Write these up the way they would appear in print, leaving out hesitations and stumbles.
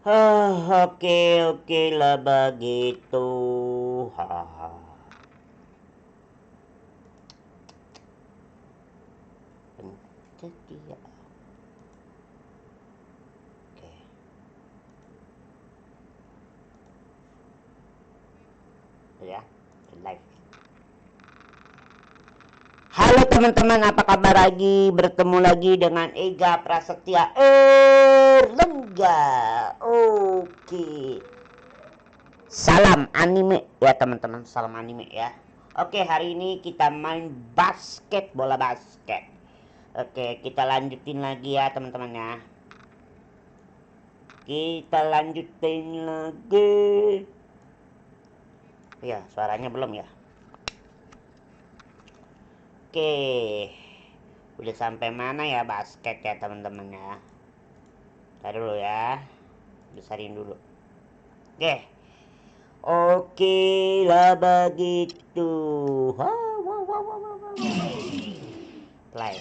Oke lah begitu. Haha. Pencet dia. Oke. Ya, live. Halo teman-teman, apa kabar lagi? Bertemu lagi dengan Ega Prasetya Erlengga. Oke. Salam anime ya teman-teman, salam anime ya. Oke, hari ini kita main basket, bola basket. Oke, kita lanjutin lagi ya teman-teman ya. Kita lanjutin lagi. Ya, suaranya belum ya. Oke, udah sampai mana ya basket ya teman-teman ya. Ntar dulu ya, besarin dulu. Oke lah begitu. Play.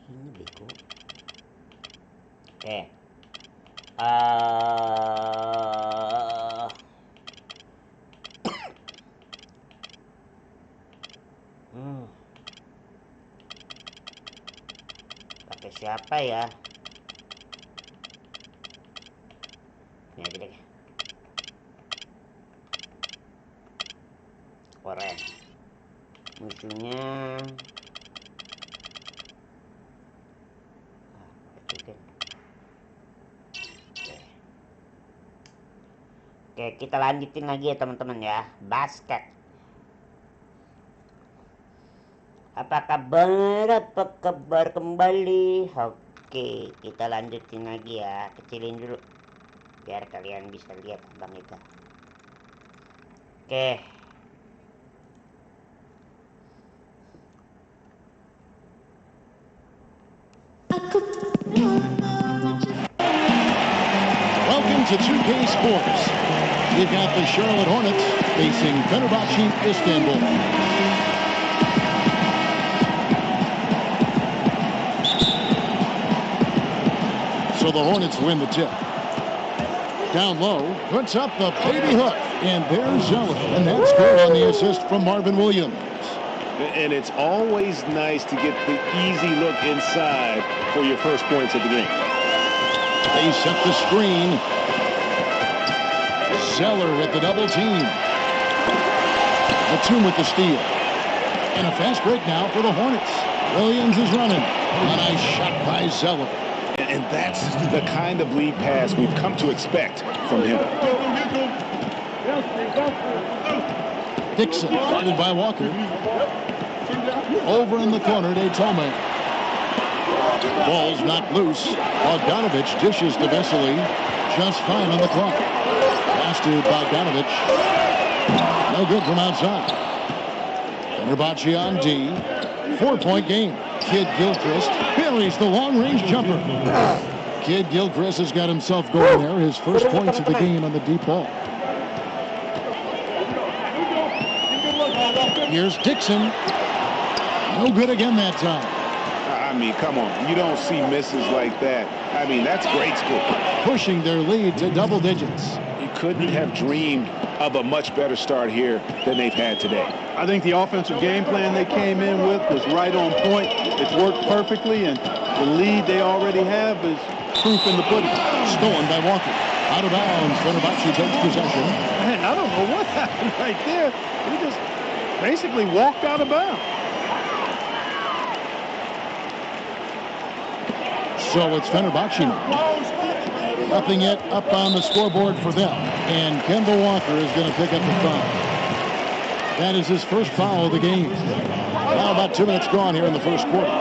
Ini bego. Oke. Pakai siapa ya? Ini aja deh. Korea. Musuhnya. Oke, kita lanjutin lagi ya teman-teman ya. Basket. Apa kabar? Apa kabar kembali? Oke, kita lanjutin lagi ya. Kecilin dulu biar kalian bisa lihat Bang Eka. Oke. Welcome to 2K Sports. We've got the Charlotte Hornets facing Fenerbahce Istanbul. So the Hornets win the tip. Down low, puts up the baby hook, and there's Zeller, and that's good on the assist from Marvin Williams. And it's always nice to get the easy look inside for your first points of the game. They set the screen. Zeller with the double team. Batum with the steal. And a fast break now for the Hornets. Williams is running. A nice shot by Zeller. And that's the kind of lead pass we've come to expect from him. Dixon, guarded by Walker. Over in the corner, Daytome. Ball's knocked loose. Bogdanovich dishes to Vesely. Just fine on the clock. Pass to Bogdanovich. No good from outside. Fenerbahce on D. 4-point game. Kid Gilchrist buries the long-range jumper. Kid Gilchrist has got himself going there. His first points of the game on the deep ball. Here's Dixon. No good again that time. I mean, come on. You don't see misses like that. I mean, that's great school. Pushing their lead to double digits. You couldn't have dreamed of a much better start here than they've had today. I think the offensive game plan they came in with was right on point. It's worked perfectly, and the lead they already have is proof in the pudding. Stolen by Walker. Out of bounds. Fenerbahce takes possession. Man, I don't know what happened right there. He just basically walked out of bounds. So it's Fenerbahce now. Nothing yet up on the scoreboard for them. And Kemba Walker is going to pick up the foul. That is his first foul of the game. Now about 2 minutes gone here in the first quarter.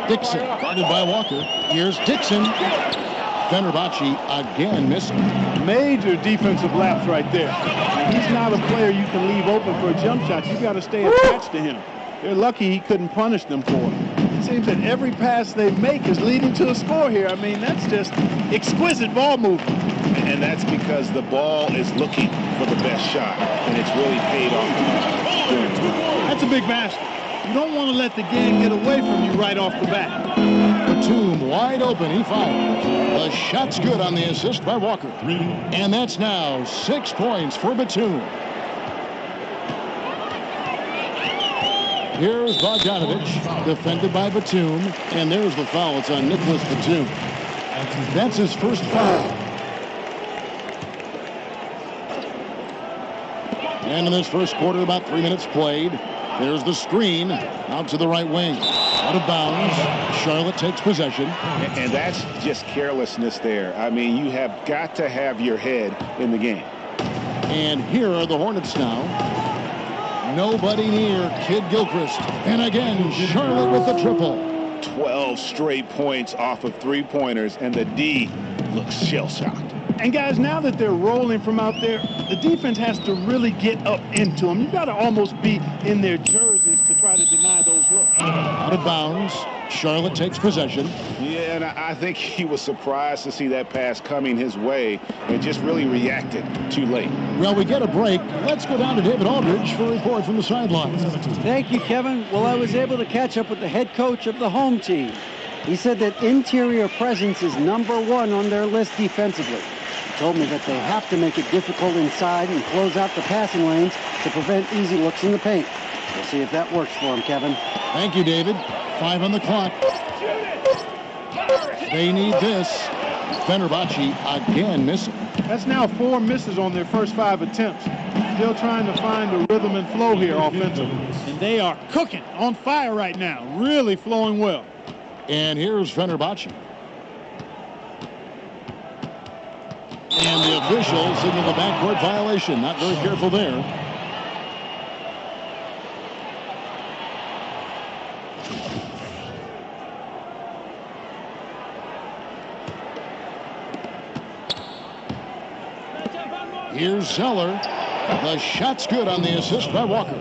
Dixon, guarded by Walker. Here's Dixon. Fenerbahce again missing. Major defensive lapse right there. He's not a player you can leave open for a jump shot. You got to stay attached to him. They're lucky he couldn't punish them for it. seems that every pass they make is leading to a score here. I mean, that's just exquisite ball movement. And that's because the ball is looking for the best shot, and it's really paid off. That's a big basket. You don't want to let the game get away from you right off the bat. Batum wide open. He fires. The shot's good on the assist by Walker. And that's now 6 points for Batum. Here's Bogdanovich, defended by Batum. And there's the foul. It's on Nicholas Batum. That's his first foul. And in this first quarter, about 3 minutes played. There's the screen out to the right wing. Out of bounds. Charlotte takes possession. And that's just carelessness there. I mean, you have got to have your head in the game. And here are the Hornets now. Nobody near Kid Gilchrist. And again, Charlotte with the triple. 12 straight points off of three-pointers, and the D looks shell-shocked. And guys, now that they're rolling from out there, the defense has to really get up into them. You've got to almost be in their jerseys to try to deny those looks. Out of bounds. Charlotte takes possession. Yeah, and I think he was surprised to see that pass coming his way and just really reacted too late. Well, we get a break. Let's go down to David Aldridge for a report from the sidelines. Thank you, Kevin. Well, I was able to catch up with the head coach of the home team. He said that interior presence is #1 on their list defensively. He told me that they have to make it difficult inside and close out the passing lanes to prevent easy looks in the paint. We'll see if that works for him, Kevin. Thank you, David. 5 on the clock. They need this. Fenerbahce again missing. That's now 4 misses on their first 5 attempts. Still trying to find the rhythm and flow here offensively. And they are cooking, on fire right now, really flowing well. And here's Fenerbahce. And the official signaled the backcourt violation. Not very careful there. Here's Zeller. The shot's good on the assist by Walker.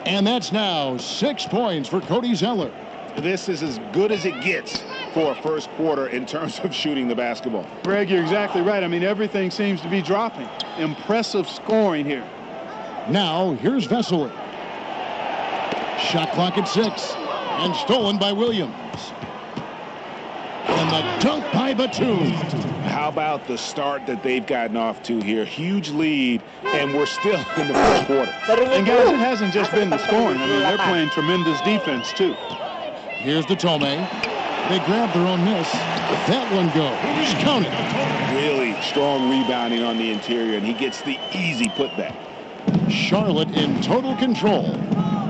And that's now 6 points for Cody Zeller. This is as good as it gets for a first quarter in terms of shooting the basketball. Greg, you're exactly right. I mean, everything seems to be dropping. Impressive scoring here. Now, here's Vesely. Shot clock at 6. And stolen by Williams. And the dunk by Batum. How about the start that they've gotten off to here? Huge lead, and we're still in the first quarter. And guys, it hasn't just been the scoring. I mean, they're playing tremendous defense, too. Here's the Tome. They grab their own miss. That one goes. Count it. Really strong rebounding on the interior, and he gets the easy putback. Charlotte in total control.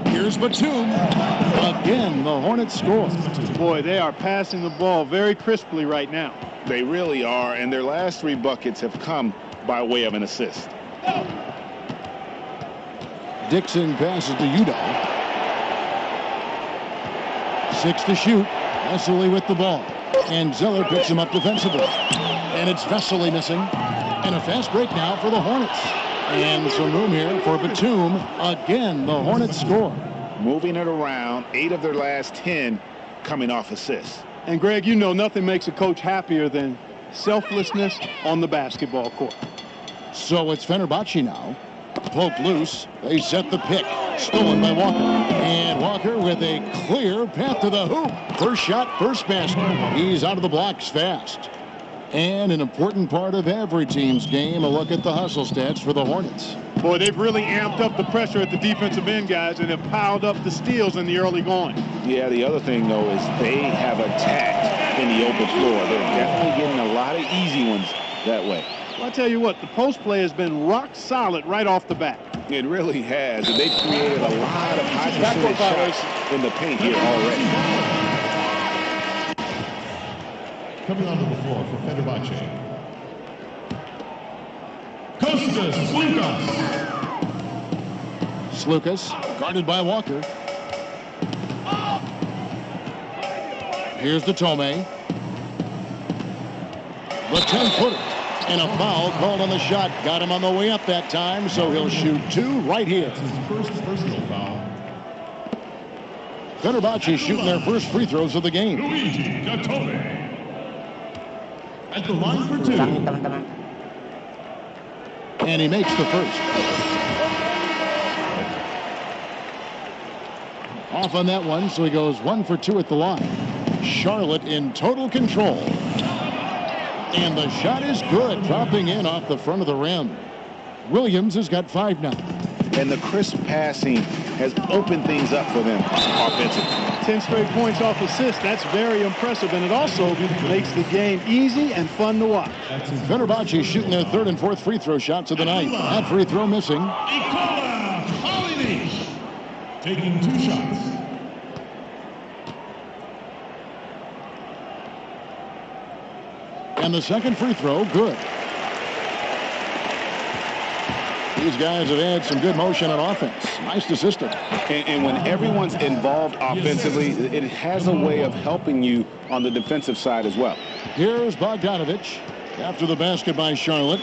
Here's Batum. Again, the Hornets score. Boy, they are passing the ball very crisply right now. They really are, and their last 3 buckets have come by way of an assist. Dixon passes to Udo. 6 to shoot. Vesely with the ball. And Zeller picks him up defensively. And it's Vesely missing. And a fast break now for the Hornets. And some room here for Batum. Again, the Hornets score. Moving it around, 8 of their last 10 coming off assists. And Greg, you know nothing makes a coach happier than selflessness on the basketball court. So it's Fenerbahce now. Poke loose. They set the pick. Stolen by Walker. And Walker with a clear path to the hoop. First shot, first basket. He's out of the blocks fast. And an important part of every team's game, a look at the hustle stats for the Hornets. Boy, they've really amped up the pressure at the defensive end, guys, and have piled up the steals in the early going. Yeah, the other thing, though, is they have attacked in the open floor. They're definitely getting a lot of easy ones that way. Well, I tell you what, the post play has been rock solid right off the bat. It really has, and they've created a lot of high percentage shots in the paint here already. Coming onto the floor for Fenerbahce, Kostas Sloukas. Sloukas guarded by Walker. Here's the Tome. The 10-footer. And a foul called on the shot. Got him on the way up that time, so he'll shoot 2 right here. His first personal foul. Fenerbahce shooting their first free throws of the game. Luigi Gattone. At the line for 2. Ulangi teman-teman. And he makes the first. Off on that one, so he goes 1 for 2 at the line. Charlotte in total control. And the shot is good, dropping in off the front of the rim. Williams has got 5 now. And the crisp passing has opened things up for them offensively. 10 straight points off assists. That's very impressive, and it also makes the game easy and fun to watch. Fenerbahce shooting their 3rd and 4th free throw shots of the night. That free throw missing. Nikola Kalinic. Taking 2 shots. And the second free throw, good. These guys have had some good motion on offense. Nice to system. And when everyone's involved offensively, it has a way of helping you on the defensive side as well. Here's Bogdanovich after the basket by Charlotte.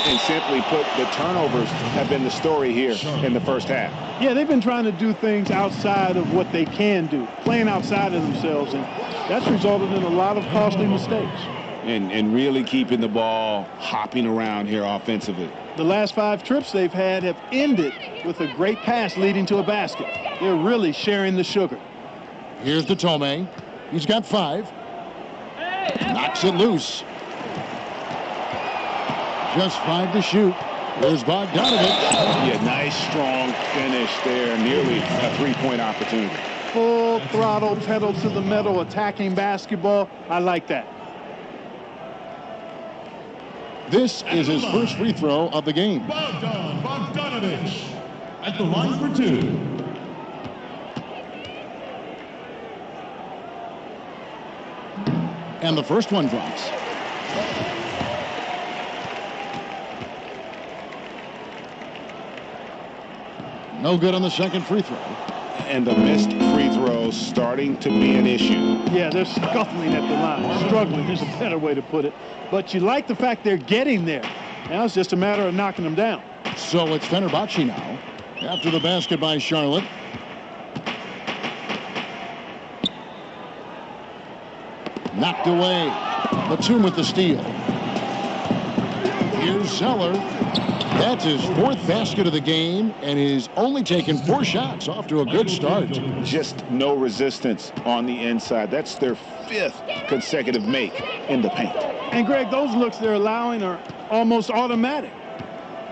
And simply put, the turnovers have been the story here in the first half. Yeah, they've been trying to do things outside of what they can do, playing outside of themselves, and that's resulted in a lot of costly mistakes. And really keeping the ball hopping around here offensively. The last 5 trips they've had have ended with a great pass leading to a basket. They're really sharing the sugar. Here's the Tome. He's got 5. Knocks it loose. Just 5 to shoot. There's Bogdanovich. Yeah, nice strong finish there. Nearly a 3-point opportunity. Full throttle, pedal to the metal, attacking basketball. I like that. This is his first free throw of the game. Bogdanovich. At the line for 2. And the first one drops. No good on the second free throw. And the missed free throws starting to be an issue. Yeah, they're scuffling at the line, struggling. There's a better way to put it. But you like the fact they're getting there. Now it's just a matter of knocking them down. So it's Fenerbahce now after the basket by Charlotte. Knocked away. Batum with the steal. Here's Zeller. That's his 4th basket of the game, and he's only taken 4 shots. Off to a good start. Just no resistance on the inside. That's their 5th consecutive make in the paint. And, Greg, those looks they're allowing are almost automatic.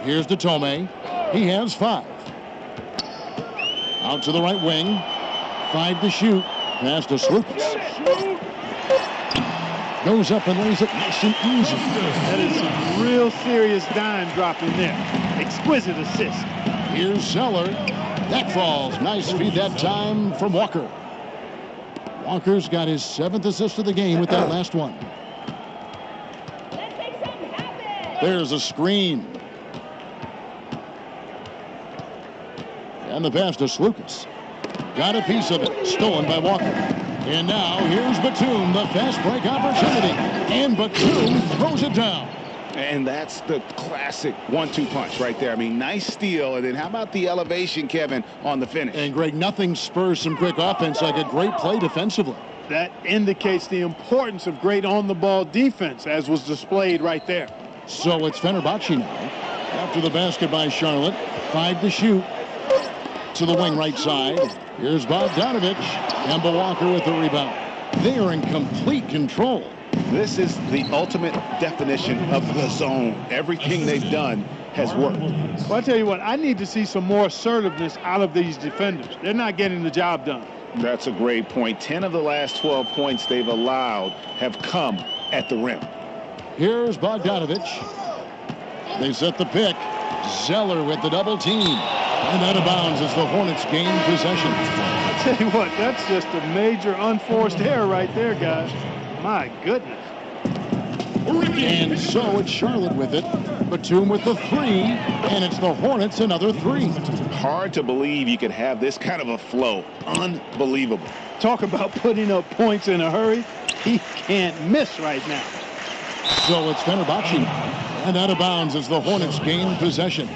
Here's the Tome. He has 5. Out to the right wing. 5 to shoot. Pass to Slukas. Goes up and lays it nice and easy. That is some real serious dime dropping there. Exquisite assist. Here's Zeller. That falls. Nice feed that time from Walker. Walker's got his 7th assist of the game with that last one. There's a screen. And the pass to Slukas. Got a piece of it. Stolen by Walker. And now here's Batum, the fast break opportunity. And Batum throws it down. And that's the classic 1-2 punch right there. I mean, nice steal. And then how about the elevation, Kevin, on the finish? And, Greg, nothing spurs some quick offense like a great play defensively. That indicates the importance of great on-the-ball defense, as was displayed right there. So it's Fenerbahce now. After the basket by Charlotte. 5 to shoot. To the wing right side. Here's Bogdanovich. Kemba Walker with the rebound. They are in complete control. This is the ultimate definition of the zone. Everything they've done has worked. Well, I tell you what, I need to see some more assertiveness out of these defenders. They're not getting the job done. That's a great point. 10 of the last 12 points they've allowed have come at the rim. Here's Bogdanovich. They set the pick. Zeller with the double team. And out of bounds as the Hornets gain possession. I tell you what, that's just a major unforced error right there, guys. My goodness. And so it's Charlotte with it. Batum with the 3. And it's the Hornets another 3. Hard to believe you could have this kind of a flow. Unbelievable. Talk about putting up points in a hurry. He can't miss right now. So it's Fenerbahce now. And out of bounds as the Hornets gain possession.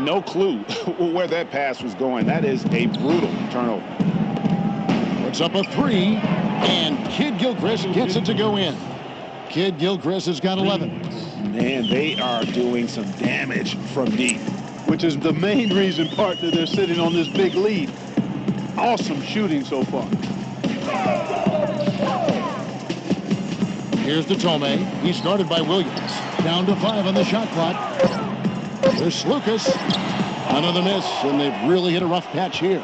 no clue where that pass was going. That is a brutal turnover. Puts up a three, and Kid Gilchrist gets it to go in. Kid Gilchrist has got 11. Man, they are doing some damage from deep. Which is the main reason, partner, they're sitting on this big lead. Awesome shooting so far. Here's to Tomei. He started by Williams. Down to 5 on the shot clock. There's Lucas. Another miss, and they've really hit a rough patch here.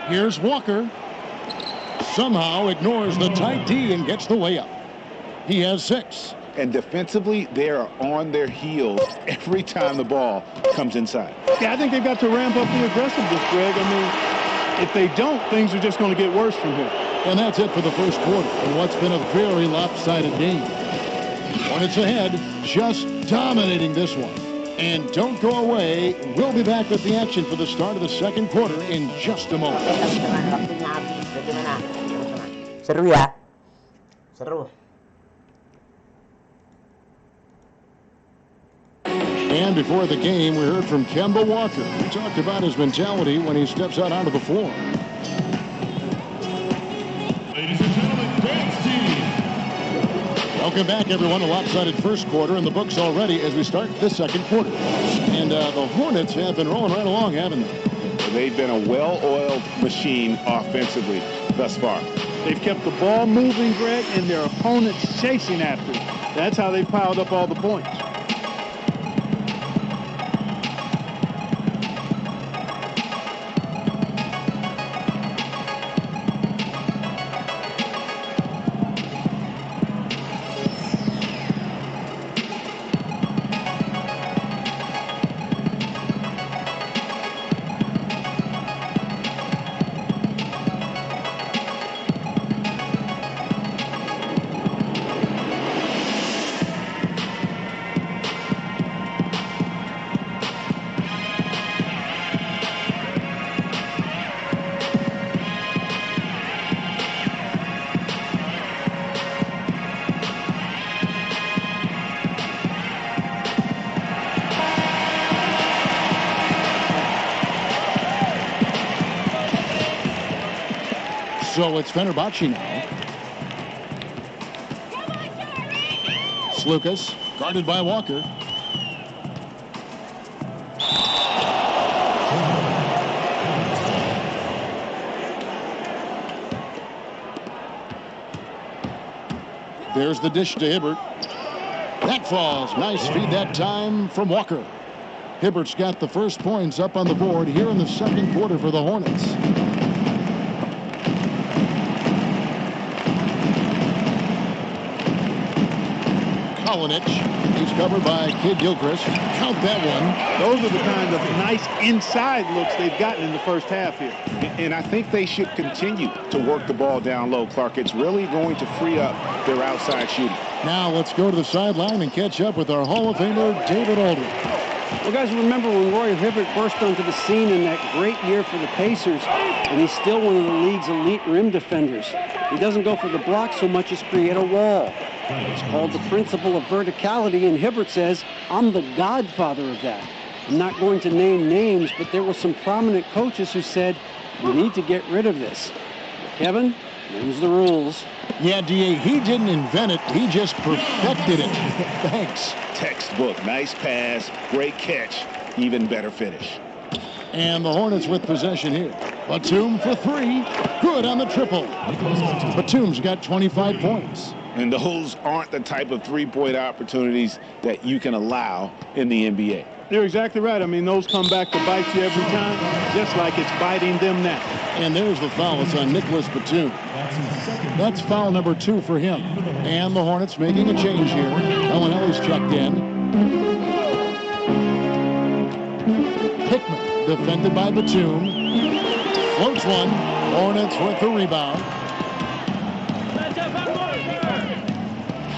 Here's Walker. Somehow ignores the tight D and gets the way up. He has 6. And defensively, they are on their heels every time the ball comes inside. Yeah, I think they've got to ramp up the aggressiveness, Greg. I mean, if they don't, things are just going to get worse from here. And that's it for the first quarter in what's been a very lopsided game. Hornets ahead, just dominating this one. And don't go away. We'll be back with the action for the start of the second quarter in just a moment. Seru ya. Seru. And before the game, we heard from Kemba Walker. He talked about his mentality when he steps out onto the floor. Ladies and gentlemen, dance team. Welcome back, everyone. A lopsided first quarter in the books already as we start the second quarter. And the Hornets have been rolling right along, haven't they? They've been a well-oiled machine offensively thus far. They've kept the ball moving, Greg, and their opponents chasing after it. That's how they've piled up all the points. So it's Fenerbahce now. Lucas, guarded by Walker. There's the dish to Hibbert. That falls. Nice feed that time from Walker. Hibbert's got the first points up on the board here in the second quarter for the Hornets. He's covered by Kid Gilchrist. Count that one. Those are the kind of nice inside looks they've gotten in the first half here. And I think they should continue to work the ball down low, Clark. It's really going to free up their outside shooting. Now let's go to the sideline and catch up with our Hall of Famer, David Aldridge. Well, guys, remember when Roy Hibbert burst onto the scene in that great year for the Pacers, and he's still one of the league's elite rim defenders. He doesn't go for the block so much as create a wall. It's called the principle of verticality, and Hibbert says, I'm the godfather of that. I'm not going to name names, but there were some prominent coaches who said, we need to get rid of this. Kevin, them's the rules. Yeah, D.A., he didn't invent it. He just perfected it. Thanks. Textbook. Nice pass. Great catch. Even better finish. And the Hornets with possession here. Batum for 3. Good on the triple. Batum's got 25 points. And those aren't the type of three-point opportunities that you can allow in the NBA. You're exactly right. I mean, those come back to bite you every time, just like it's biting them now. And there's the foul. It's on Nicholas Batum. That's foul number 2 for him. And the Hornets making a change here. Ellis checked in. Hickman defended by Batum. Floats one. Hornets with the rebound.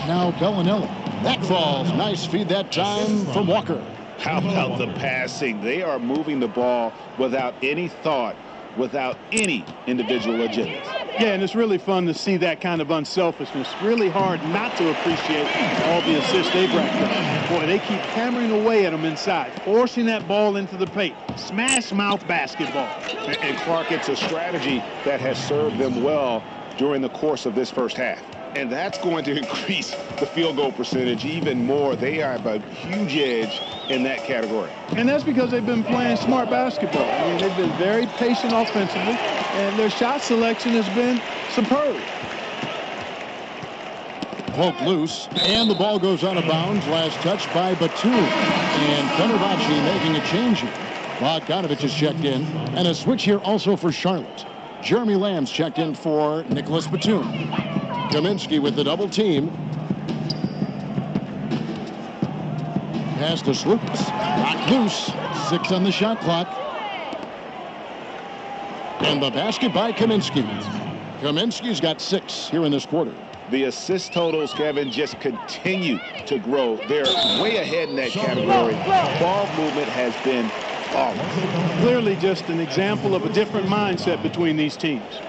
Now Bellinelli. That falls. Nice feed that time from Walker. How about the passing? They are moving the ball without any thought without any individual agendas. Yeah, and it's really fun to see that kind of unselfishness. Really hard not to appreciate all the assists they've racked up. Boy, they keep hammering away at them inside, forcing that ball into the paint. Smash mouth basketball. And Clark, it's a strategy that has served them well during the course of this first half. And that's going to increase the field goal percentage even more. They have a huge edge in that category. And that's because they've been playing smart basketball. I mean, they've been very patient offensively, and their shot selection has been superb. Poke loose, and the ball goes out of bounds. Last touch by Batum. And Fenerbahce making a change here. Bogdanovich is checked in, and a switch here also for Charlotte. Jeremy Lamb's checked in for Nicholas Batum. Kaminsky with the double team. Pass to Slukas. Knocked loose. 6 on the shot clock. And the basket by Kaminsky. Kaminsky's got 6 here in this quarter. The assist totals, Kevin, just continue to grow. They're way ahead in that category. Ball movement has been flawless. Clearly just an example of a different mindset between these teams.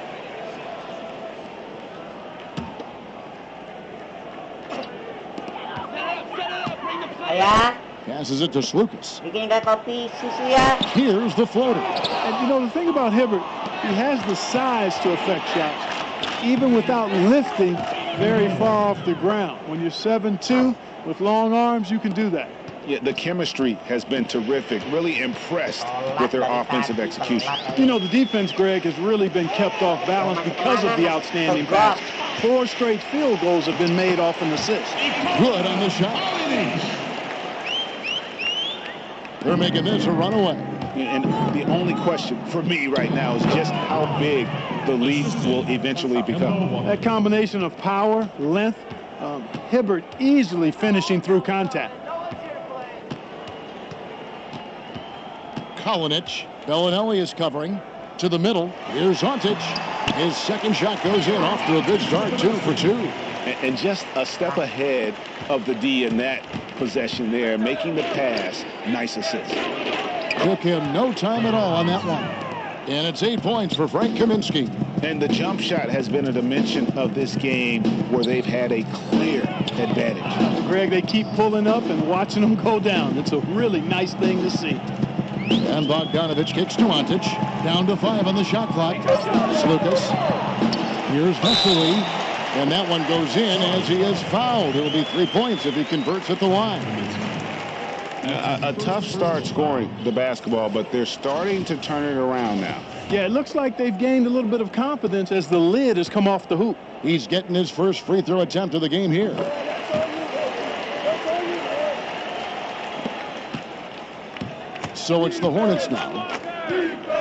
Ayah, Passes it to Slukas. bigyan ka kopi, susu ya. Here's the floater. And you know, the thing about Hibbert, he has the size to affect shots, even without lifting very far off the ground. When you're 7'2", with long arms, you can do that. Yeah, the chemistry has been terrific. Really impressed with their offensive execution. You know, the defense, Greg, has really been kept off balance because of the outstanding pass. 4 straight field goals have been made off an assist. Good on the shot. They're making this a runaway. And the only question for me right now is just how big the lead will eventually become. That combination of power, length, Hibbert easily finishing through contact. Kalinic. Bellinelli is covering to the middle. Here's Ontic. His second shot goes in, off to a good start, 2 for 2. And just a step ahead of the D in that possession there, making the pass. Nice assist. Took him no time at all on that one. And it's 8 points for Frank Kaminsky. And the jump shot has been a dimension of this game where they've had a clear advantage. Greg, they keep pulling up and watching them go down. It's a really nice thing to see. And Bogdanovich kicks to Ontic. Down to 5 on the shot clock. Slukas. Here's Vesely. And that one goes in as he is fouled. It'll be 3 points if he converts at the line. A tough start scoring the basketball, but they're starting to turn it around now. Yeah, it looks like they've gained a little bit of confidence as the lid has come off the hoop. He's getting his first free throw attempt of the game here. So it's the Hornets now.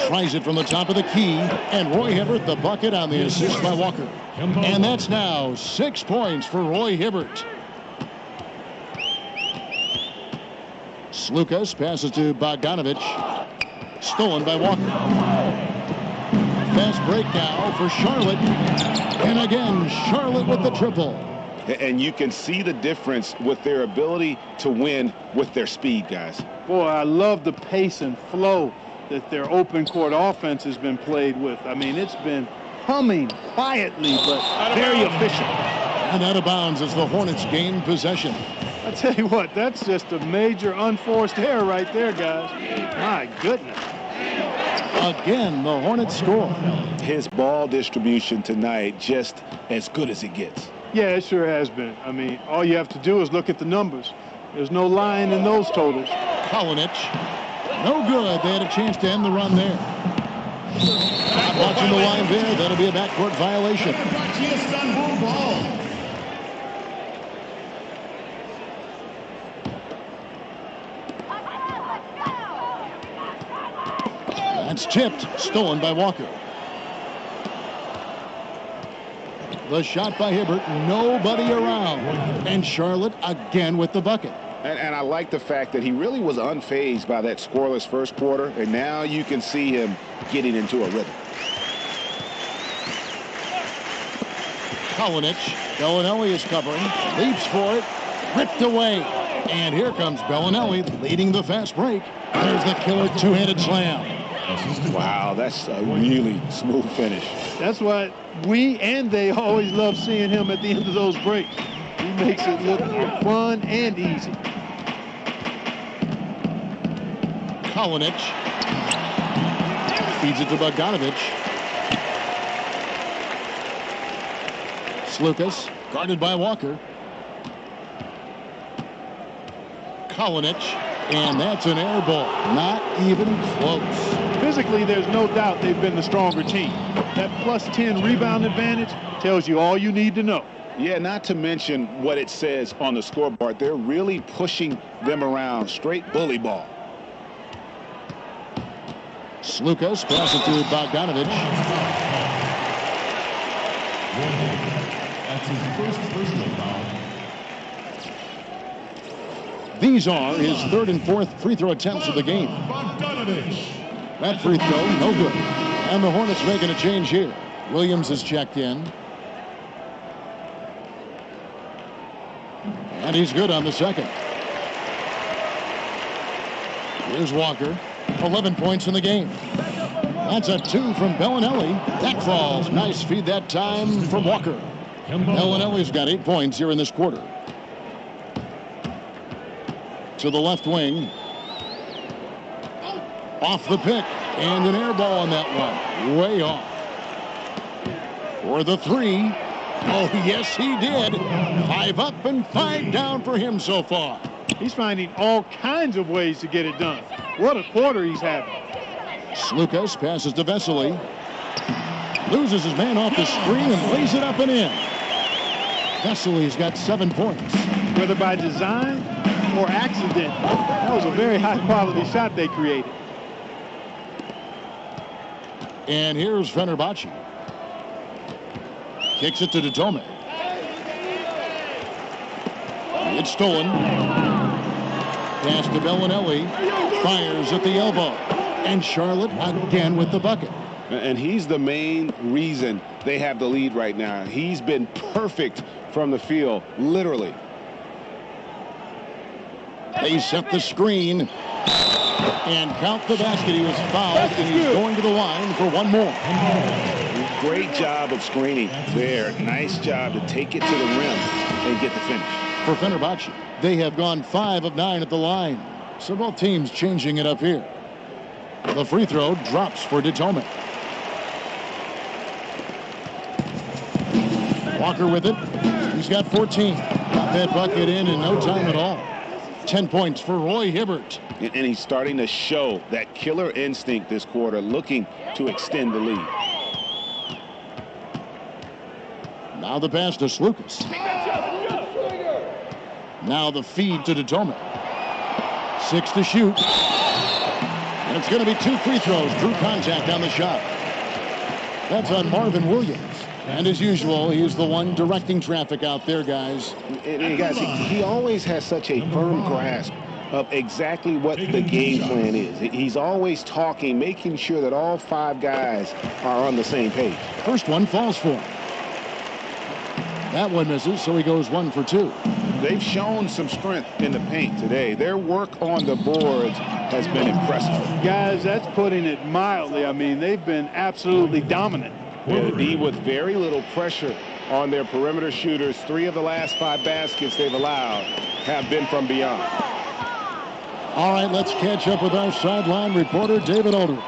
Tries it from the top of the key, and Roy Hibbert the bucket on the assist by Walker. And that's now 6 points for Roy Hibbert. Slukas passes to Bogdanovich. Stolen by Walker. Fast break now for Charlotte. And again, Charlotte with the triple. And you can see the difference with their ability to win with their speed, guys. Boy, I love the pace and flow that their open court offense has been played with. I mean, it's been humming quietly, but very efficient. And out of bounds as the Hornets gain possession. I tell you what, that's just a major unforced error right there, guys. My goodness. Again, the Hornets score. His ball distribution tonight just as good as it gets. Yeah, it sure has been. I mean, all you have to do is look at the numbers. There's no lying in those totals. Kalinic. No good. They had a chance to end the run there. Not watching the line there. That'll be a backcourt violation. That's tipped. Stolen by Walker. The shot by Hibbert. Nobody around. And Charlotte again with the bucket. And I like the fact that he really was unfazed by that scoreless first quarter, and now you can see him getting into a rhythm. Kalinic. Bellinelli is covering. Leaps for it. Ripped away. And here comes Bellinelli leading the fast break. There's the killer two-handed slam. Wow, that's a really smooth finish. That's why we and they always love seeing him at the end of those breaks. He makes it look fun and easy. Kalinic feeds it to Bogdanovich. Slukas guarded by Walker. Kalinic, and that's an air ball. Not even close. Physically, there's no doubt they've been the stronger team. That plus 10 rebound advantage tells you all you need to know. Yeah, not to mention what it says on the scoreboard. They're really pushing them around. Straight bully ball. Slukas passes to Bogdanovich. That's his first personal foul. These are his third and fourth free throw attempts of the game. That free throw, no good. And the Hornets making a change here. Williams is checked in. And he's good on the second. Here's Walker. 11 points in the game. That's a 2 from Bellinelli. That falls. Nice feed that time from Walker. Bellinelli's got 8 points here in this quarter. To the left wing. Off the pick. And an air ball on that one. Way off. For the 3. Oh, yes, he did. 5 up and 5 down for him so far. He's finding all kinds of ways to get it done. What a quarter he's having. Slukas passes to Vesely. Loses his man off the screen and lays it up and in. Vesely's got 7 points. Whether by design or accident, that was a very high-quality shot they created. And here's Fenerbahce. Kicks it to Detome. It's stolen. Pass to Bellinelli. Fires at the elbow. And Charlotte again with the bucket. And he's the main reason they have the lead right now. He's been perfect from the field, literally. They set the screen. And count the basket. He was fouled, and he's going to the line for one more. Great job of screening there. Nice job to take it to the rim and get the finish. For Fenerbahce, they have gone 5 of 9 at the line. So both teams changing it up here. The free throw drops for Detome. Walker with it. He's got 14. Got that bucket in no time at all. 10 points for Roy Hibbert. And he's starting to show that killer instinct this quarter, looking to extend the lead. Now the pass to Slukas. Now the feed to Detome. 6 to shoot. And it's going to be 2 free throws. Drew contact on the shot. That's on Marvin Williams. And as usual, he's the one directing traffic out there, guys. And guys, he always has such a firm grasp of exactly what the game plan is. He's always talking, making sure that all 5 guys are on the same page. First one falls for him. That one misses, so he goes 1 for 2. They've shown some strength in the paint today. Their work on the boards has been impressive. Guys, that's putting it mildly. I mean, they've been absolutely dominant. Yeah, D with very little pressure on their perimeter shooters. 3 of the last 5 baskets they've allowed have been from beyond. All right, let's catch up with our sideline reporter, David Aldridge.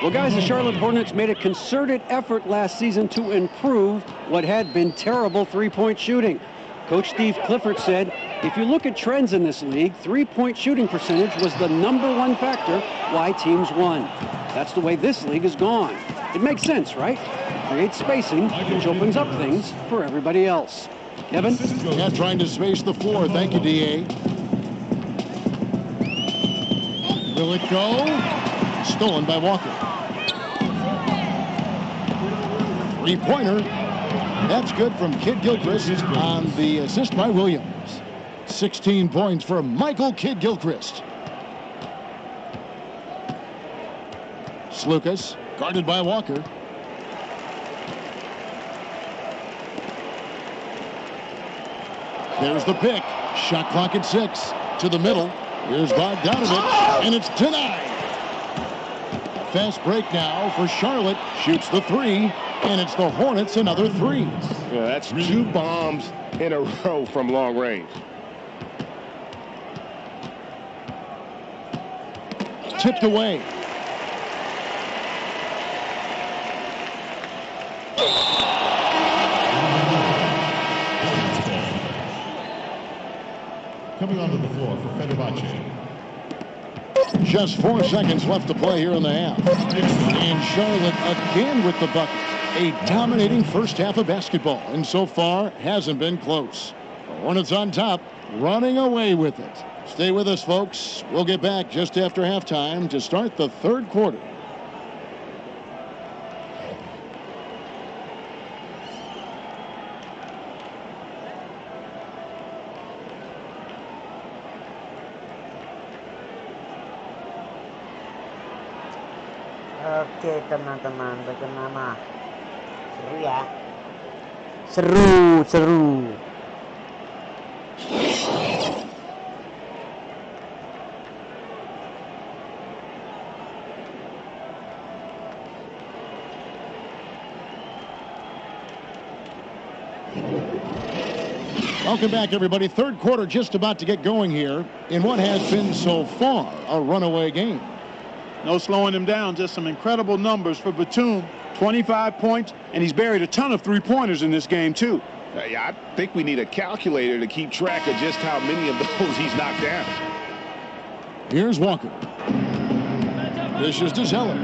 Well, guys, the Charlotte Hornets made a concerted effort last season to improve what had been terrible three-point shooting. Coach Steve Clifford said, if you look at trends in this league, three-point shooting percentage was the #1 factor why teams won. That's the way this league has gone. It makes sense, right? Create spacing, which opens up things for everybody else. Kevin? Yeah, trying to space the floor. Thank you, D.A. Will it go? Stolen by Walker. Three-pointer. That's good from Kid Gilchrist on the assist by Williams. 16 points for Michael Kid Gilchrist. Slukas, guarded by Walker. There's the pick. Shot clock at 6. To the middle. Here's Bogdanovich, and it's denied. Fast break now for Charlotte. Shoots the three, and it's the Hornets another three. Yeah, that's 2 bombs in a row from long range. Tipped away. Coming onto the floor for Fenerbahce. Just 4 seconds left to play here in the half. And Charlotte again with the bucket. A dominating first half of basketball, and so far hasn't been close. The Hornets on top, running away with it. Stay with us, folks. We'll get back just after halftime to start the third quarter. Oke teman-teman, bagaimana? Seru ya? Seru. Welcome back, everybody. Third quarter just about to get going here in what has been so far a runaway game. No slowing him down, just some incredible numbers for Batum. 25 points, and he's buried a ton of three-pointers in this game, too. Yeah, I think we need a calculator to keep track of just how many of those he's knocked down. Here's Walker. This is to Zeller.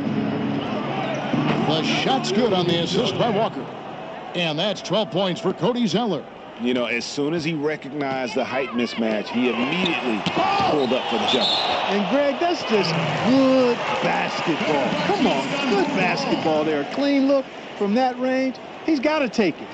The shot's good on the assist by Walker. And that's 12 points for Cody Zeller. You know, as soon as he recognized the height mismatch, he immediately pulled up for the jump. And, Greg, that's just good basketball. Come on, good basketball there. A clean look from that range. He's got to take it.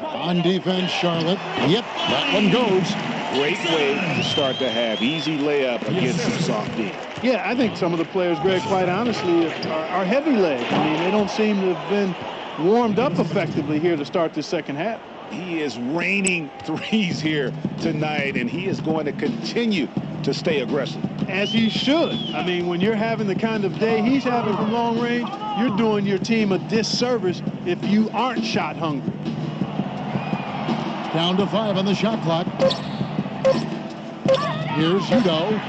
On defense, Charlotte. Yep, that one goes. Great way to start the half. Easy layup against some soft D. Yeah, I think some of the players, Greg, quite honestly, are heavy legs. I mean, they don't seem to have been warmed up effectively here to start this second half. He is raining threes here tonight, and he is going to continue to stay aggressive. As he should. I mean, when you're having the kind of day he's having from long range, you're doing your team a disservice if you aren't shot hungry. Down to 5 on the shot clock. Here's Udo.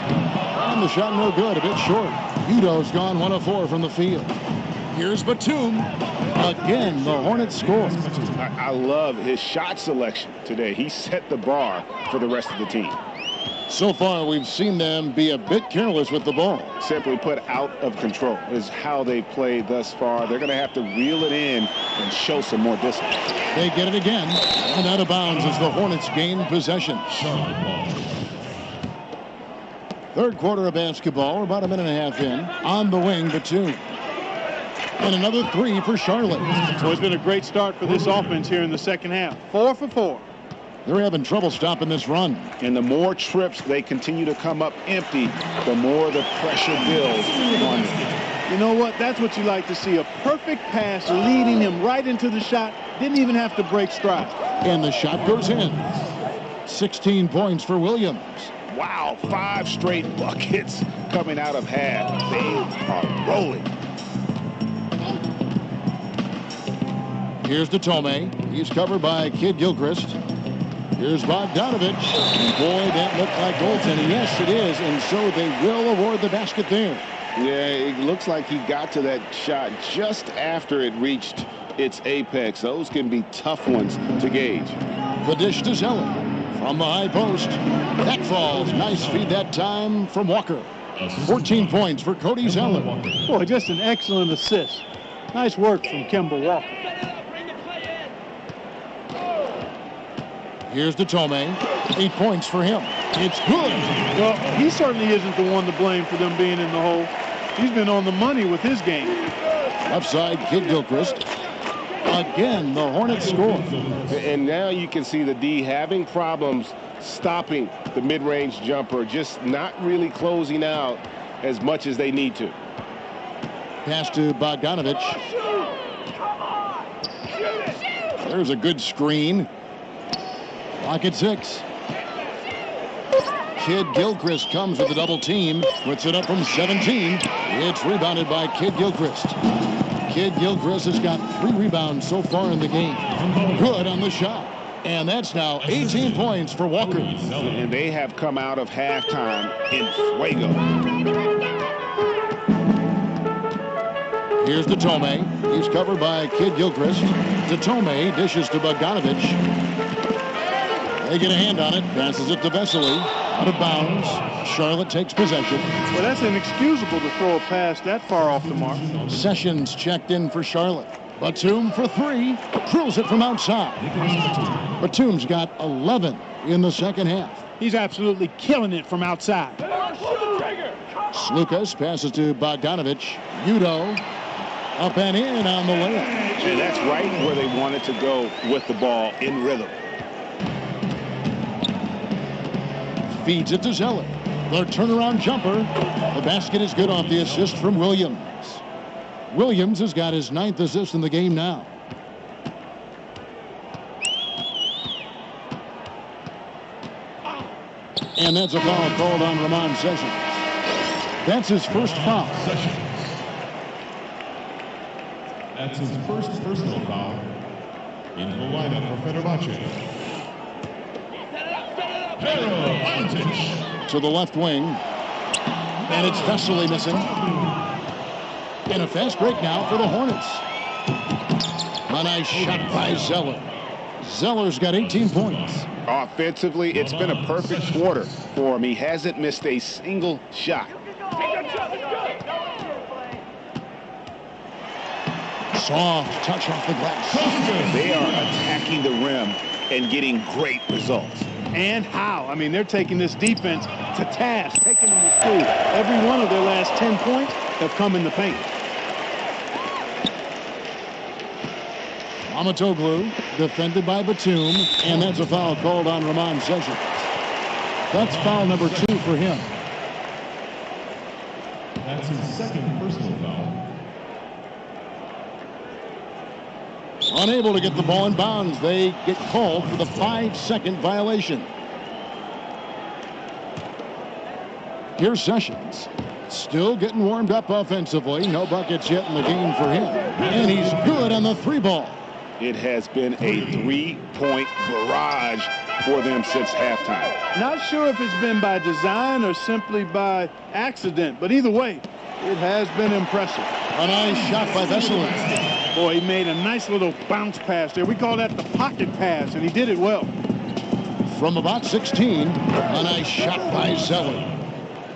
And the shot no good, a bit short. Udo's gone 1 of 4 from the field. Here's Batum. Again, the Hornets score. I love his shot selection today. He set the bar for the rest of the team. So far, we've seen them be a bit careless with the ball. Simply put, out of control is how they played thus far. They're going to have to reel it in and show some more discipline. They get it again, and out of bounds as the Hornets gain possession. Third quarter of basketball, about a minute and a half in. On the wing, Batum. And another 3 for Charlotte. So it's been a great start for this offense here in the second half. 4 for 4. They're having trouble stopping this run. And the more trips they continue to come up empty, the more the pressure builds on them. You know what? That's what you like to see. A perfect pass leading him right into the shot. Didn't even have to break stride. And the shot goes in. 16 points for Williams. Wow, 5 straight buckets coming out of half. They are rolling. Here's Tome. He's covered by Kid Gilchrist. Here's Bogdanovich. And boy, that looked like goaltending. Yes, it is. And so they will award the basket there. Yeah, it looks like he got to that shot just after it reached its apex. Those can be tough ones to gauge. The dish to Zeller from the high post. That falls. Nice feed that time from Walker. 14 points for Cody Zeller. Boy, just an excellent assist. Nice work from Kemba Walker. Here's Tome. 8 points for him. It's good. Well, he certainly isn't the one to blame for them being in the hole. He's been on the money with his game. Left side, Kid Gilchrist. Again, the Hornets score. And now you can see the D having problems stopping the mid-range jumper, just not really closing out as much as they need to. Pass to Bogdanovich. There's a good screen. Pocket 6. Kid Gilchrist comes with a double team. Puts it up from 17. It's rebounded by Kid Gilchrist. Kid Gilchrist has got 3 rebounds so far in the game. Good on the shot. And that's now 18 points for Walker. And they have come out of halftime in fuego. Here's Datome. He's covered by Kid Gilchrist. Datome dishes to Bogdanovich. They get a hand on it. Passes it to Vesely. Out of bounds. Charlotte takes possession. Well, that's inexcusable to throw a pass that far off the mark. Sessions checked in for Charlotte. Batum for 3. Drills it from outside. Batum's got 11 in the second half. He's absolutely killing it from outside. Slukas passes to Bogdanovich. Udo up and in on the layup. And that's right where they wanted to go with the ball, in rhythm. Feeds it to Zeller. The turnaround jumper. The basket is good off the assist from Williams. Williams has got his 9th assist in the game now. And that's a foul called on Ramon Sessions. That's his first foul. That's his first personal foul. Into the lineup for Fenerbahce. To the left wing. And it's Vesely missing. And a fast break now for the Hornets. A nice shot by Zeller. Zeller's got 18 points. Offensively, it's been a perfect quarter for him. He hasn't missed a single shot. Soft touch off the glass. They are attacking the rim and getting great results. And how? I mean, they're taking this defense to task, taking them to school. Every one of their last 10 points have come in the paint. Amatoglu defended by Batum, and that's a foul called on Ramon Sessions. That's foul number 2 for him. That's his second personal foul. Unable to get the ball in bounds. They get called for the 5-second violation. Here's Sessions. Still getting warmed up offensively. No buckets yet in the game for him. And he's good on the 3-ball. It has been a 3-point barrage for them since halftime. Not sure if it's been by design or simply by accident, but either way, it has been impressive. A nice shot by Vesely. Boy, he made a nice little bounce pass there. We call that the pocket pass, and he did it well. From about 16, a nice shot by Zeller.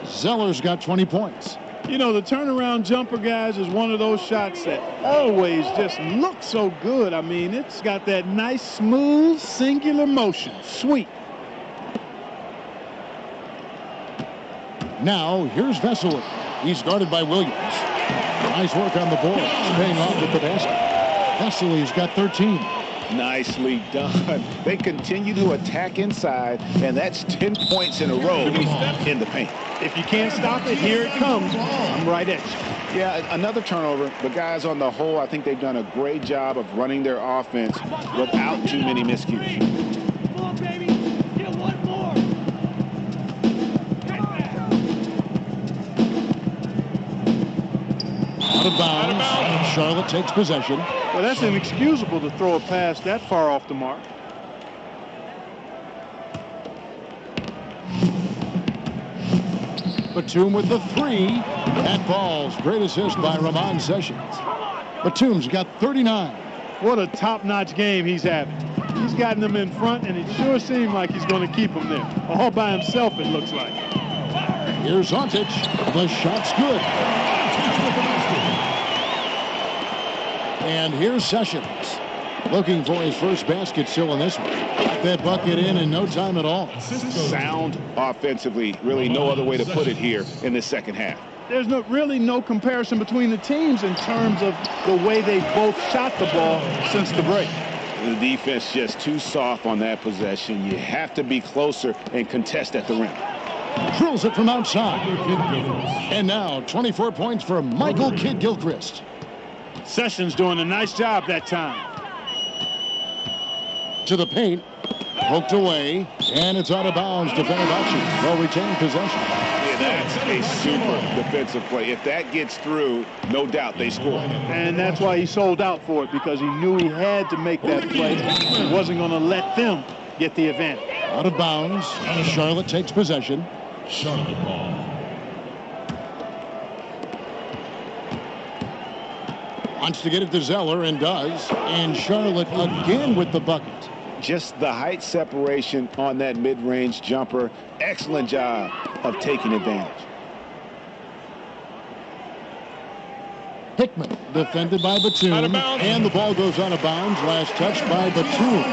Zeller's got 20 points. You know, the turnaround jumper, guys, is one of those shots that always just looks so good. I mean, it's got that nice, smooth, singular motion. Sweet. Now, here's Vesely. He's guarded by Williams. Nice work on the board. Paying off with the basket. Vesely's got 13. Nicely done. They continue to attack inside, and that's 10 points in a row in the paint. If you can't stop it, here it comes. I'm right at you. Yeah, another turnover. The guys on the whole, I think they've done a great job of running their offense without too many miscues. Come on, baby. Get one more. Out of bounds. Charlotte takes possession. Well, that's inexcusable to throw a pass that far off the mark. Batum with the 3. That falls. Great assist by Ramon Sessions. Batum's got 39. What a top-notch game he's having. He's gotten them in front, and it sure seemed like he's going to keep them there. All by himself, it looks like. Here's Ontic. The shot's good. And here's Sessions. Looking for his first basket still in this one. Got that bucket in no time at all. Sound offensively. Really no other way to put it here in the second half. There's really no comparison between the teams in terms of the way they both shot the ball since the break. The defense just too soft on that possession. You have to be closer and contest at the rim. Drills it from outside. And now 24 points for Michael Kidd Gilchrist. Sessions doing a nice job that time. To the paint. Poked away, and it's out of bounds to Fenerbahce. They'll retain possession. Yeah, that's a super defensive play. If that gets through, no doubt they score. And that's why he sold out for it, because he knew he had to make that play. He wasn't going to let them get the advantage. Out of bounds. Charlotte takes possession. Charlotte ball. Wants to get it to Zeller and does. And Charlotte again with the bucket. Just the height separation on that mid-range jumper. Excellent job of taking advantage. Hickman defended by Batum. And the ball goes out of bounds. Last touch by Batum.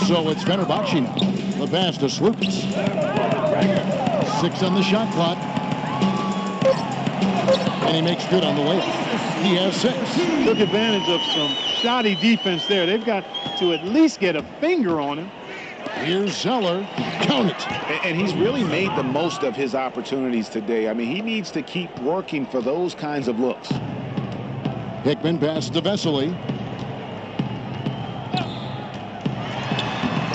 So it's Fenerbahce. The pass to Slukas. 6 on the shot clock. And he makes good on the way. He has 6. Took advantage of some shoddy defense there. They've got to at least get a finger on him. Here's Zeller. Count it. And he's really made the most of his opportunities today. I mean, he needs to keep working for those kinds of looks. Hickman passes to Vesely.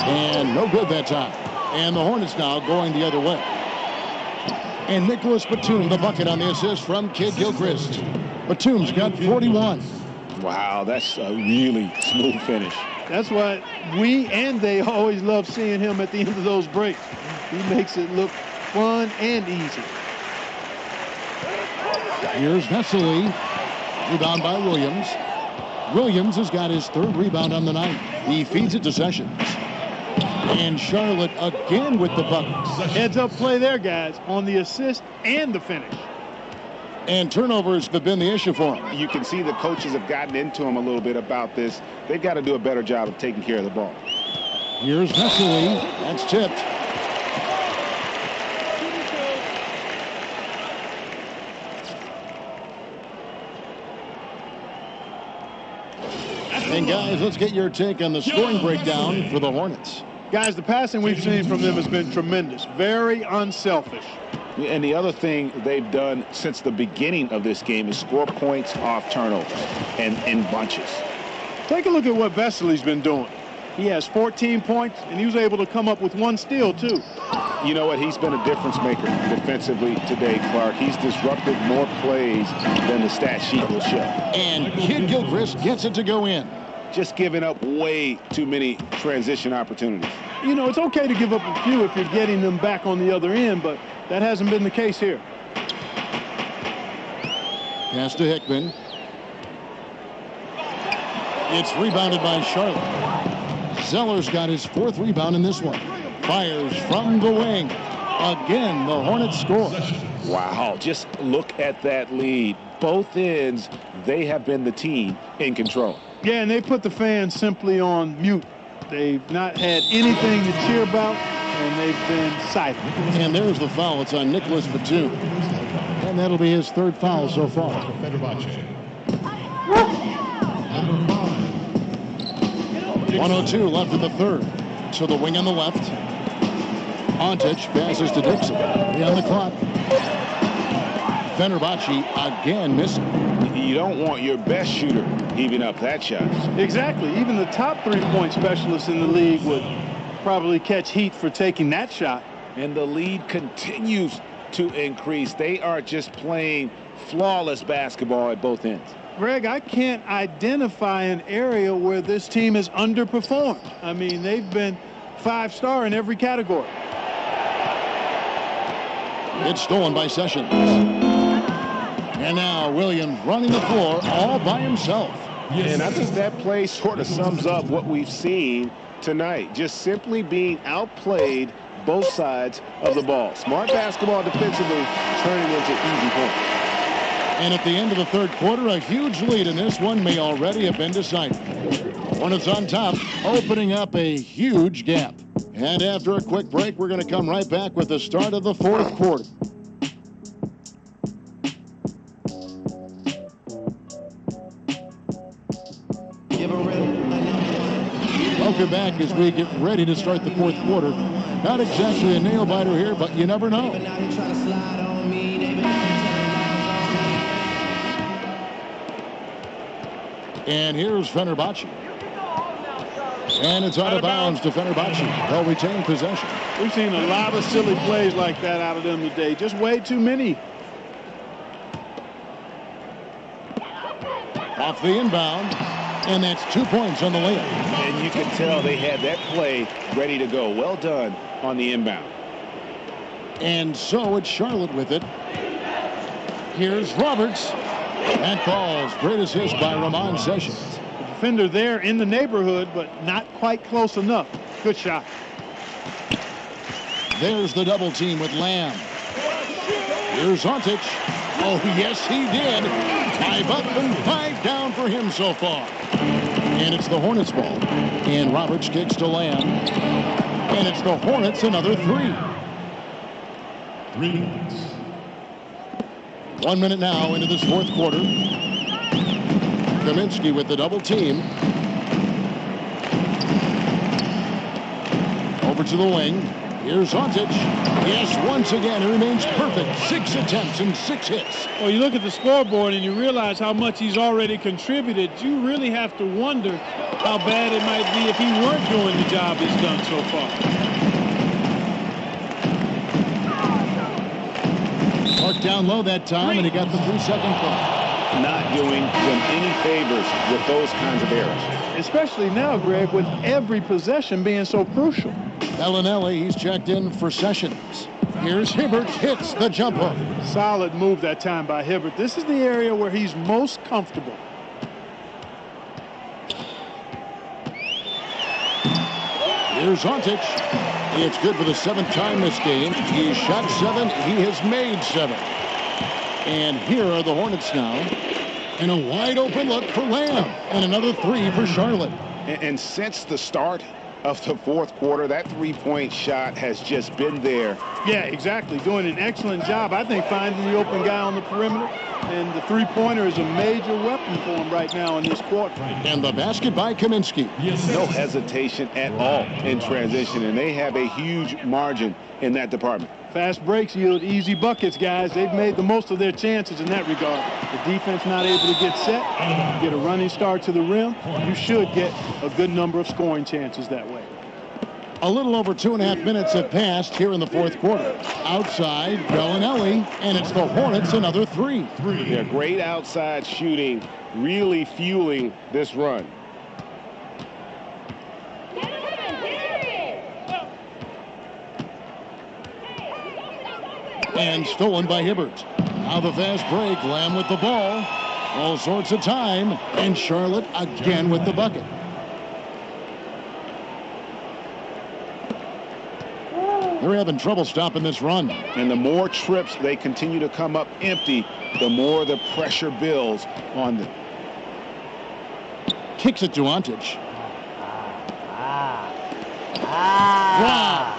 And no good that time. And the Hornets now going the other way. And Nicholas Batum, the bucket on the assist from Kid Gilchrist. Batum's got 41. Wow, that's a really smooth finish. That's why we and they always love seeing him at the end of those breaks. He makes it look fun and easy. Here's Vesely. Rebound by Williams. Williams has got his 3rd rebound on the night. He feeds it to Sessions. And Charlotte again with the buckets. Heads-up play there, guys, on the assist and the finish. And turnovers have been the issue for him. You can see the coaches have gotten into him a little bit about this. They've got to do a better job of taking care of the ball. Here's Vesely. That's tipped. And guys, let's get your take on the scoring breakdown for the Hornets. Guys, the passing we've seen from them has been tremendous. Very unselfish. And the other thing they've done since the beginning of this game is score points off turnovers and in bunches. Take a look at what Vesely's been doing. He has 14 points, and he was able to come up with 1 steal, too. You know what? He's been a difference maker defensively today, Clark. He's disrupted more plays than the stat sheet will show. And Kid Gilchrist gets it to go in. Just giving up way too many transition opportunities. You know, it's okay to give up a few if you're getting them back on the other end, but that hasn't been the case here. Pass to Hickman. It's rebounded by Charlotte. Zeller's got his 4th rebound in this one. Fires from the wing. Again, the Hornets score. Wow, just look at that lead. Both ends, they have been the team in control. Yeah, and they put the fans simply on mute. They've not had anything to cheer about, and they've been silent. And there's the foul. It's on Nicholas Batum. And that'll be his 3rd foul so far. Fenerbahce. 1:02 left in the 3rd. To the wing on the left. Ontic passes to Dixon. On the clock. Fenerbahce again missing. You don't want your best shooter heaving up that shot. Exactly. Even the top 3-point specialists in the league would probably catch heat for taking that shot. And the lead continues to increase. They are just playing flawless basketball at both ends. Greg, I can't identify an area where this team has underperformed. I mean, they've been 5-star in every category. It's stolen by Sessions. And now Williams running the floor all by himself. And I think that play sort of sums up what we've seen tonight. Just simply being outplayed both sides of the ball. Smart basketball defensively turning into easy points. And at the end of the 3rd quarter, a huge lead in this one may already have been decided. Hornets on top, opening up a huge gap. And after a quick break, we're going to come right back with the start of the 4th quarter. Welcome back as we get ready to start the 4th quarter. Not exactly a nail-biter here, but you never know. And here's Fenerbahce. And it's out of bounds to Fenerbahce. They'll retain possession. We've seen a lot of silly plays like that out of them today. Just way too many. Off the inbound. And that's 2 points on the layup. And you can tell they had that play ready to go. Well done on the inbound. And so it's Charlotte with it. Here's Roberts. That falls. Great assist by Ramon Sessions. The defender there in the neighborhood, but not quite close enough. Good shot. There's the double team with Lamb. Here's Ontic. Oh, yes, he did. 5 up and 5 down for him so far. And it's the Hornets ball. And Roberts kicks to Lamb. And it's the Hornets another 3. 3 minutes. 1 minute now into this fourth quarter. Kaminsky with the double team. Over to the wing. Here's Ontic. Yes, once again, he remains perfect. 6 attempts and 6 hits. Well, you look at the scoreboard and you realize how much he's already contributed. You really have to wonder how bad it might be if he weren't doing the job he's done so far. Marked down low that time, and he got the 3-second call. Not doing them any favors with those kinds of errors. Especially now, Greg, with every possession being so crucial. Bellinelli, he's checked in for Sessions. Here's Hibbert, hits the jumper. Solid move that time by Hibbert. This is the area where he's most comfortable. Here's Ontic. It's good for the 7th time this game. He shot 7. He has made 7. And here are the Hornets now. And a wide open look for Lamb. And another 3 for Charlotte. And since the start of the fourth quarter, that 3-point shot has just been there. Yeah, exactly. Doing an excellent job, I think, finding the open guy on the perimeter. And the three-pointer is a major weapon for him right now in this quarter. And the basket by Kaminsky. No hesitation at all in transition, and they have a huge margin in that department. Fast breaks yield easy buckets, guys. They've made the most of their chances in that regard. The defense not able to get set, get a running start to the rim. You should get a good number of scoring chances that way. A little over 2.5 minutes have passed here in the fourth quarter. Outside, Bellinelli, and it's the Hornets another 3. Yeah, great outside shooting, really fueling this run. And stolen by Hibbert. Now the fast break. Lamb with the ball. All sorts of time. And Charlotte again with the bucket. They're having trouble stopping this run. And the more trips they continue to come up empty, the more the pressure builds on them. Kicks it to Ontic. Wow.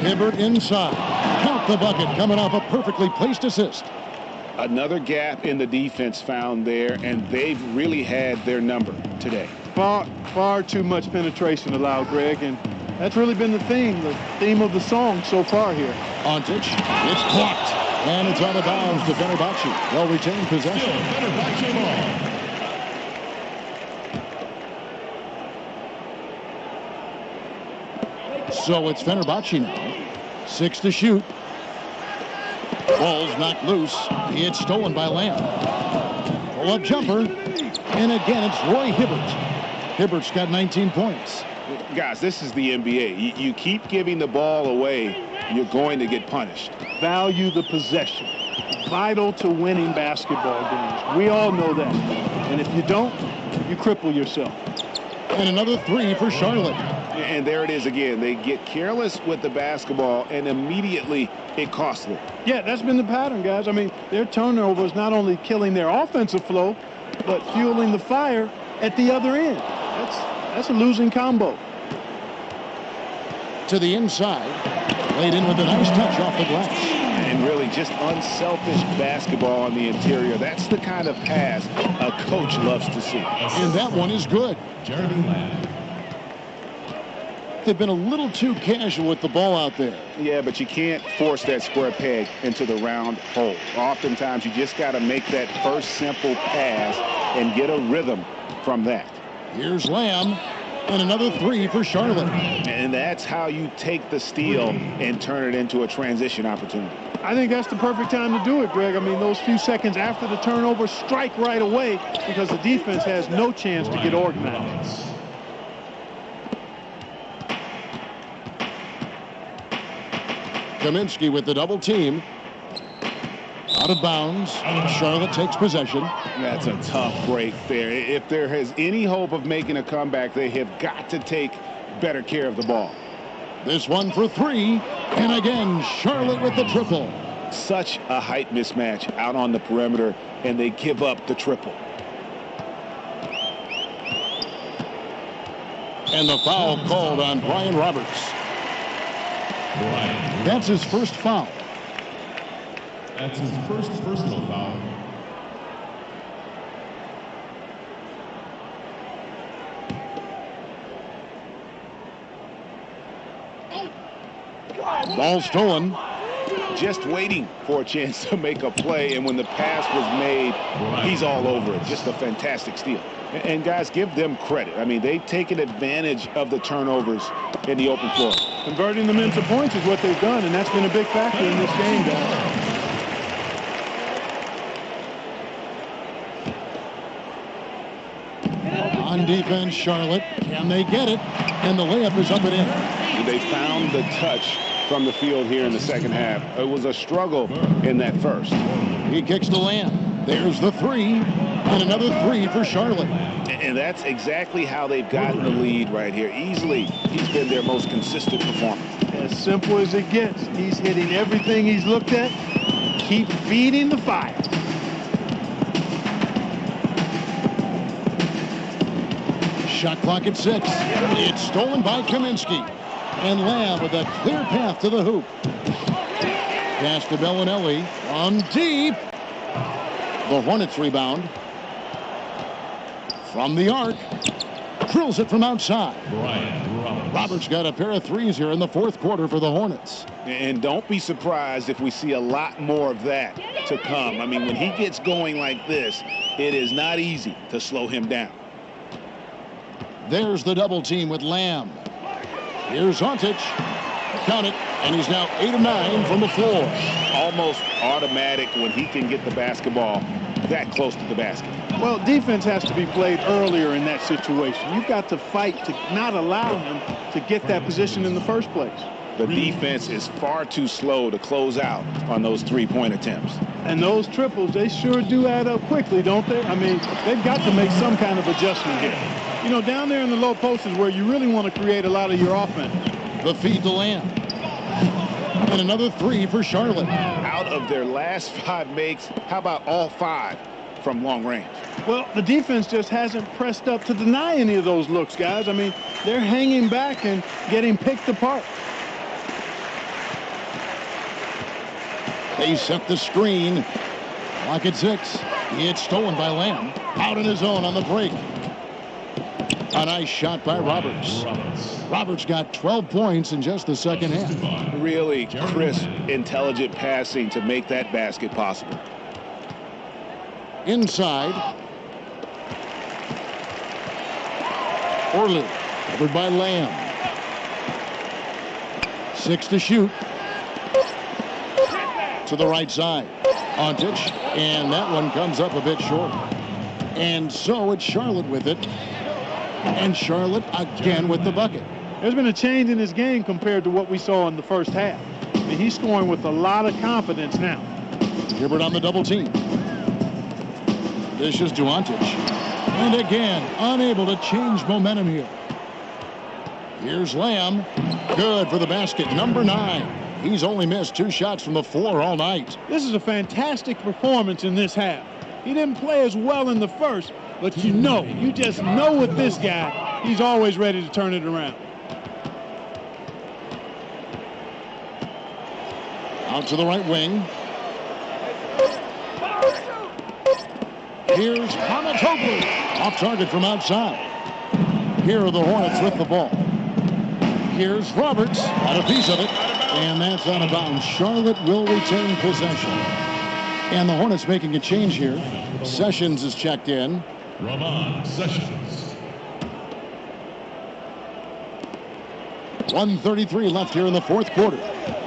Hibbert inside. Count the bucket, coming off a perfectly placed assist. Another gap in the defense found there, and they've really had their number today. Far too much penetration allowed, Greg, and that's really been the theme of the song so far here. Ontic, it's blocked, and it's out of bounds to Fenerbahce. They'll retain possession. Fenerbahce ball. So it's Fenerbahce now. 6 to shoot. Ball's knocked loose. It's stolen by Lamb. Pull-up jumper. And again, it's Roy Hibbert. Hibbert's got 19 points. Guys, this is the NBA. You keep giving the ball away, you're going to get punished. Value the possession. Vital to winning basketball games. We all know that. And if you don't, you cripple yourself. And another 3 for Charlotte. And there it is again. They get careless with the basketball, and immediately it costs them. Yeah, that's been the pattern, guys. I mean, their turnovers not only killing their offensive flow, but fueling the fire at the other end. That's a losing combo. To the inside. Laid in with a nice touch off the glass. And really just unselfish basketball on the interior. That's the kind of pass a coach loves to see. And that one is good. Jeremy Lamb. they've been a little too casual with the ball out there. Yeah, but you can't force that square peg into the round hole. Oftentimes, you just got to make that first simple pass and get a rhythm from that. Here's Lamb, and another 3 for Charlotte. And that's how you take the steal and turn it into a transition opportunity. I think that's the perfect time to do it, Greg. I mean, those few seconds after the turnover, strike right away because the defense has no chance to get organized. Kaminsky with the double team. Out of bounds. Charlotte takes possession. That's a tough break there. If there has any hope of making a comeback, they have got to take better care of the ball. This one for 3. And again, Charlotte with the triple. Such a height mismatch out on the perimeter, and they give up the triple. And the foul called on Brian Roberts. That's his first foul. That's his first personal foul. Ball stolen. Just waiting for a chance to make a play, and when the pass was made, he's all over it. Just a fantastic steal. And guys, give them credit. I mean, they've taken advantage of the turnovers in the open floor. Converting them into points is what they've done, and that's been a big factor in this game, guys. On defense, Charlotte. Can they get it? And the layup is up and in. They found the touch from the field here in the second half. It was a struggle in that first. He kicks to Lamb. There's the 3. And another 3 for Charlotte. And that's exactly how they've gotten the lead right here. Easily, he's been their most consistent performer. As simple as it gets. He's hitting everything he's looked at. Keep feeding the fire. Shot clock at 6. It's stolen by Kaminsky. And Lamb with a clear path to the hoop. Pass to Bellinelli on deep. The Hornets rebound. From the arc. Drills it from outside. Roberts got a pair of 3s here in the fourth quarter for the Hornets. And don't be surprised if we see a lot more of that to come. I mean, when he gets going like this, it is not easy to slow him down. There's the double team with Lamb. Here's Ontic. Count it, and he's now 8 of 9 from the floor. Almost automatic when he can get the basketball that close to the basket. Well, defense has to be played earlier in that situation. You've got to fight to not allow him to get that position in the first place. The defense is far too slow to close out on those three-point attempts. And those triples, they sure do add up quickly, don't they? I mean, they've got to make some kind of adjustment here. You know, down there in the low post is where you really want to create a lot of your offense. The feed to Lamb. And another 3 for Charlotte. Out of their last 5 makes, how about all 5 from long range? Well, the defense just hasn't pressed up to deny any of those looks, guys. I mean, they're hanging back and getting picked apart. They set the screen. Clock at 6. It's stolen by Lamb. Out in his own on the break. A nice shot by Roberts. Roberts got 12 points in just the second half. Really crisp, intelligent passing to make that basket possible. Inside. Orley, covered by Lamb. 6 to shoot. To the right side. Ontic, and that one comes up a bit short. And so it's Charlotte with it. And Charlotte again with the bucket. There's been a change in his game compared to what we saw in the first half. I mean, he's scoring with a lot of confidence now. Hibbert on the double team. Dishes to Ontic. And again, unable to change momentum here. Here's Lamb. Good for the basket, number 9. He's only missed 2 shots from the floor all night. This is a fantastic performance in this half. He didn't play as well in the first, but you just know with this guy, he's always ready to turn it around. Out to the right wing. Here's Hamatoglu. Off target from outside. Here are the Hornets with the ball. Here's Roberts. Got a piece of it. And that's out of bounds. Charlotte will retain possession. And the Hornets making a change here. Sessions is checked in. Ramon Sessions. 1:33 left here in the fourth quarter.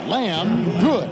Lamb, good.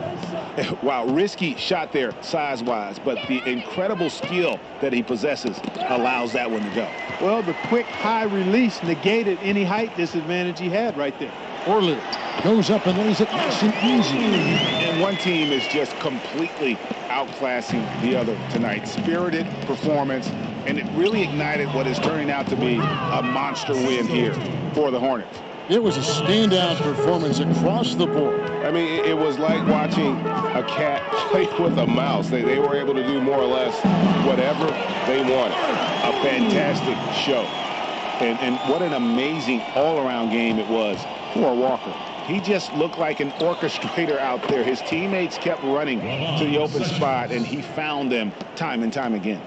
Wow, risky shot there size-wise, but the incredible skill that he possesses allows that one to go. Well, the quick high release negated any height disadvantage he had right there. Orley goes up and lays it nice and easy. And one team is just completely outclassing the other tonight. Spirited performance, and it really ignited what is turning out to be a monster win here for the Hornets. It was a standout performance across the board. I mean, it was like watching a cat play with a mouse. They were able to do more or less whatever they wanted. A fantastic show. And what an amazing all-around game it was for Walker. He just looked like an orchestrator out there. His teammates kept running to the open spot, and he found them time and time again.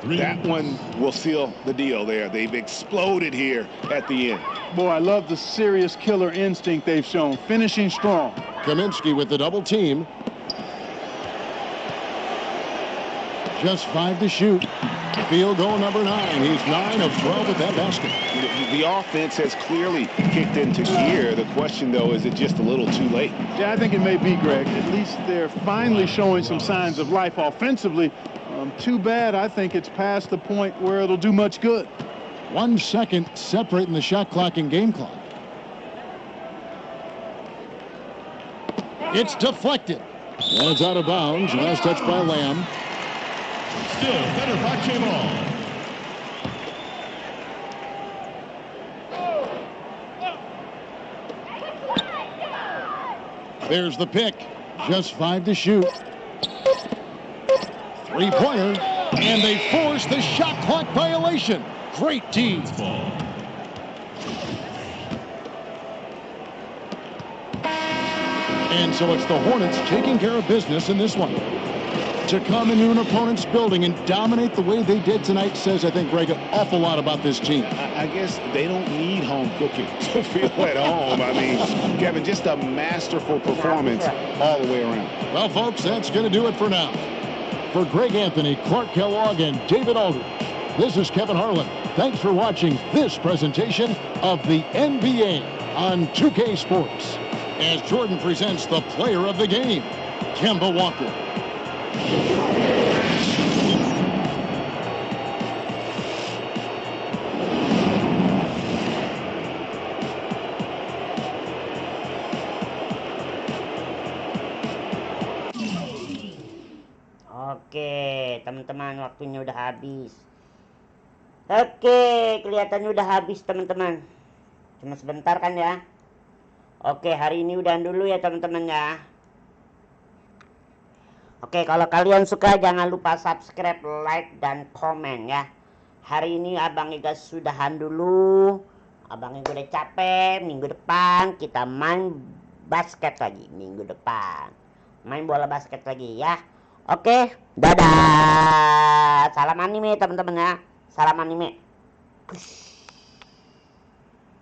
That one will seal the deal there. They've exploded here at the end. Boy, I love the serious killer instinct they've shown, finishing strong. Kaminsky with the double team. Just 5 to shoot. Field goal number 9. He's 9 of 12 at that basket. The offense has clearly kicked into gear. The question, though, is it just a little too late? Yeah, I think it may be, Greg. At least they're finally showing some signs of life offensively. Too bad I think it's past the point where it'll do much good. 1 second separating the shot clock and game clock. It's deflected. And it's out of bounds. Last touch by Lamb. Still better by ball. There's the pick. Just 5 to shoot. Three-pointer. And they force the shot clock violation. Great team. And so it's the Hornets taking care of business in this one. To come into an opponent's building and dominate the way they did tonight says, I think, Greg, an awful lot about this team. I guess they don't need home cooking to feel at home. I mean, Kevin, just a masterful performance all the way around. Well, folks, that's going to do it for now. For Greg Anthony, Clark Kellogg, and David Aldridge, this is Kevin Harlan. Thanks for watching this presentation of the NBA on 2K Sports. As Jordan presents the player of the game, Kemba Walker. Oke, teman-teman, waktunya udah habis. Oke, kelihatannya udah habis, teman-teman. Cuma sebentar kan ya. Oke, hari ini udahan dulu ya, teman-teman ya. Oke, kalau kalian suka jangan lupa subscribe, like, dan komen ya. Hari ini Abang Iga sudahan dulu. Abang Iga udah capek. Minggu depan kita main basket lagi. Minggu depan main bola basket lagi ya. Oke, dadah. Salam anime teman-teman ya. Salam anime. Push.